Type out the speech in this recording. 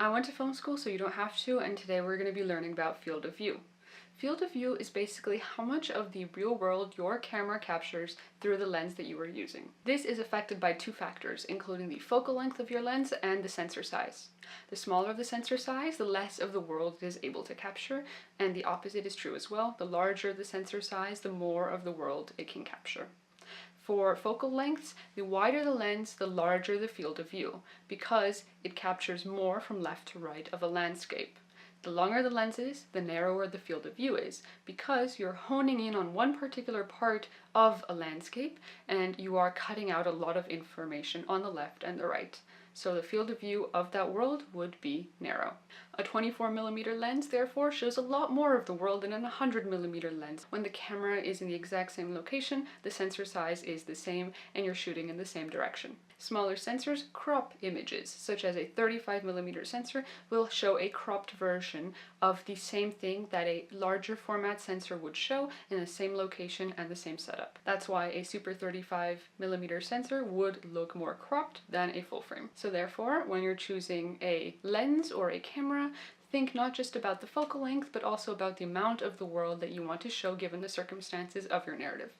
I went to film school so you don't have to, and today we're going to be learning about field of view. Field of view is basically how much of the real world your camera captures through the lens that you are using. This is affected by two factors, including the focal length of your lens and the sensor size. The smaller the sensor size, the less of the world it is able to capture, and the opposite is true as well. The larger the sensor size, the more of the world it can capture. For focal lengths, the wider the lens, the larger the field of view, because it captures more from left to right of a landscape. The longer the lens is, the narrower the field of view is, because you're honing in on one particular part of a landscape and you are cutting out a lot of information on the left and the right. So the field of view of that world would be narrow. A 24mm lens, therefore, shows a lot more of the world than a 100mm lens. When the camera is in the exact same location, the sensor size is the same and you're shooting in the same direction. Smaller sensors crop images, such as a 35mm sensor will show a cropped version of the same thing that a larger format sensor would show in the same location and the same setup. That's why a super 35mm sensor would look more cropped than a full frame. So therefore, when you're choosing a lens or a camera, think not just about the focal length, but also about the amount of the world that you want to show given the circumstances of your narrative.